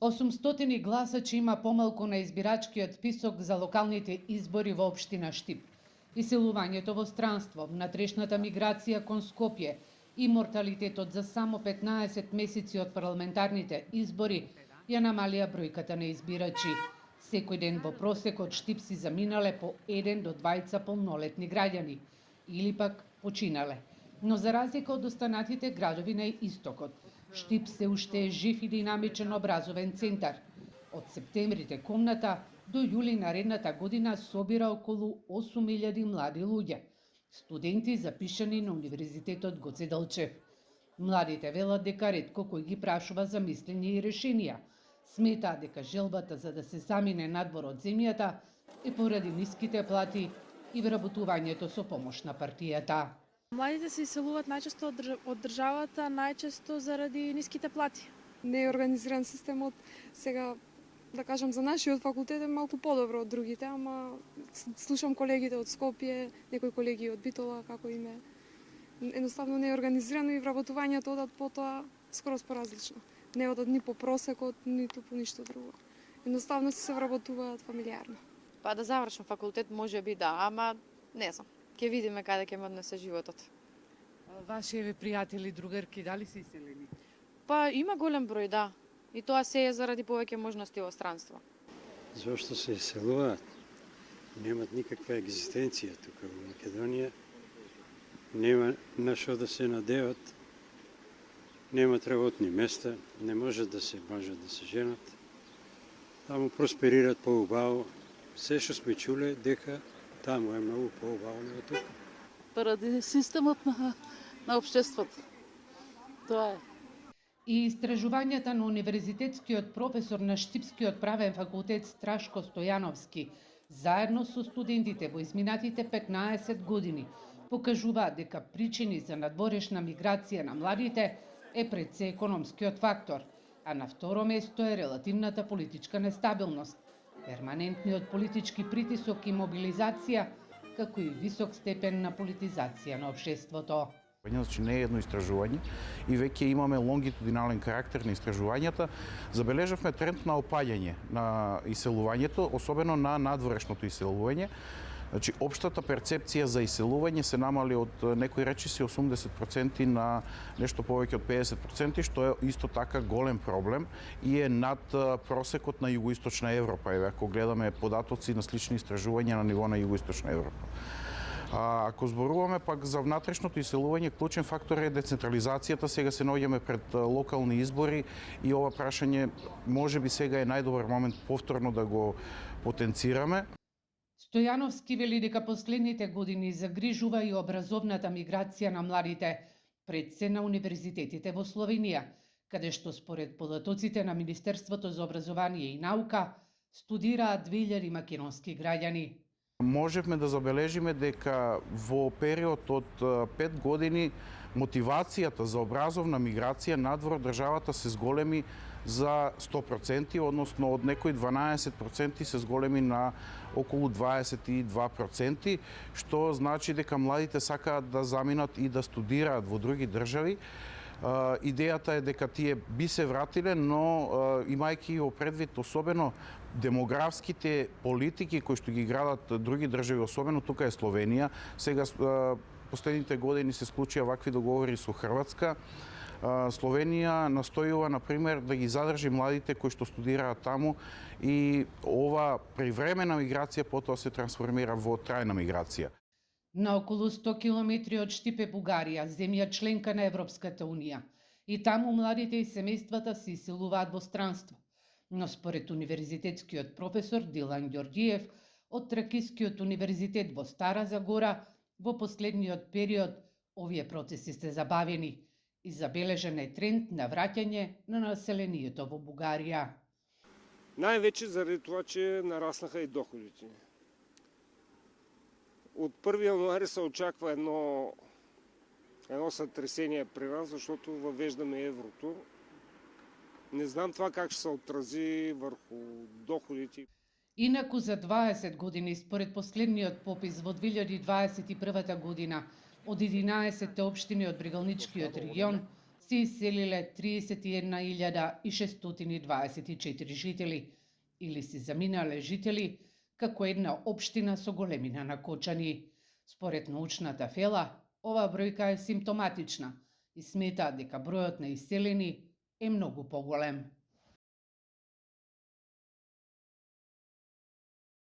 800 гласачи има помалку на избирачкиот список за локалните избори во општина Штип. Иселувањето во странство, внатрешната миграција кон Скопје и морталитетот за само 15 месеци од парламентарните избори ја намалија бројката на избирачи. Секој ден во просек од Штип си заминале по 1 до 2 полнолетни граѓани или пак починале. Но за разлика од останатите градови на истокот, Штип се уште е жив и динамичен образовен центар. Од септември текомната до јули наредната година собира околу 8000 млади луѓе, студенти запишани на Универзитетот Гоце Делчев. Младите велат дека ретко кој ги прашува за мислење и решенија. Сметаат дека желбата за да се замине надвор од земјата е поради ниските плати и вработувањето со помош на партијата. Младите се иселуваат најчесто од државата, најчесто заради ниските плати. Не е организиран системот. Сега, да кажам, за нашиот факултет е малку подобро од другите, ама слушам колегите од Скопје, некои колеги од Битола, како им е. Едноставно не е организирано и вработувањето одат потоа скоро поразлично. Не одат ни по просекот, ниту по ништо друго. Едноставно се вработуваат фамилиарно. Па да завршам факултет може би да, ама не знам. Ќе видиме каде ќе ме однесе животот. Вашите пријатели, другарки, дали се иселени? Па има голем број, да. И тоа се е заради повеќе можности во странство. Зошто се иселуваат? Немат никаква екзистенција тука во Македонија. Нема на што да се надеват. Немат работни места, не можат да се мажат, да се женат. Таму просперират поубаво. Се што сме чуле дека таму е многу поубаво него тука. Поради системот на општеството. Тоа е. И истражувањата на универзитетскиот професор на Штипскиот правен факултет Страшко Стојановски, заедно со студентите во изминатите 15 години, покажуваат дека причини за надворешна миграција на младите е пред се економскиот фактор, а на второ место е релативната политичка нестабилност, перманентниот политички притисок и мобилизација, како и висок степен на политизација на општеството. Значи не е едно истражување и веќе имаме лонгитудинален карактер на истражувањата. Забележавме тренд на опаѓање на иселувањето, особено на надворешното иселување. Значи, општата перцепција за иселување се намали од некои речиси 80% на нешто повеќе од 50%, што е исто така голем проблем и е над просекот на Југоисточна Европа. Ако гледаме податоци на слични истражувања на ниво на Југоисточна Европа. Ако зборуваме пак за внатрешното иселување, клучен фактор е децентрализацијата. Сега се наоѓаме пред локални избори и ова прашање можеби сега е најдобар момент повторно да го потенцираме. Стојановски вели дека последните години загрижува и образовната миграција на младите, пред се на универзитетите во Словенија, каде што според податоците на Министерството за образование и наука студираат 2000 македонски граѓани. Можевме да забележиме дека во период од 5 години мотивацијата за образовна миграција надвор државата се зголеми за 100%, односно од некои 12% се зголеми на околу 22%, што значи дека младите сакаат да заминат и да студираат во други држави. Идејата е дека тие би се вратиле, но имајќи го предвид особено демографските политики кои што ги градат други држави, особено тука е Словенија. Сега последните години се склучија вакви договори со Хрватска. Словенија настојува, например, да ги задржи младите кои што студираат таму и ова привремена миграција потоа се трансформира во трајна миграција. На околу 100 километри од Штип е Бугарија, земја членка на Европската Унија. И таму младите и семејствата се иселуваат во странство. Но според универзитетскиот професор Дилан Ѓорѓиев од Тракискиот универзитет во Стара Загора, во последниот период овие процеси се забавени и забележен е тренд на враќање на населението во Бугарија. Највеќе заради тоа че нараснаха и доходите. Од 1 јануари се очаква едно сътресение при нас, защото въвеждаме еврото. Не знам това как ще се отрази върху доходите. Инаку за 20 години, според последниот попис во 2021 година, од 11 општини од Брегалничкиот регион, се иселиле 31.624 жители или си заминале жители како една општина со големина на Кочани. Според научната фела, оваа бројка е симптоматична и сметаат дека бројот на иселени е многу поголем.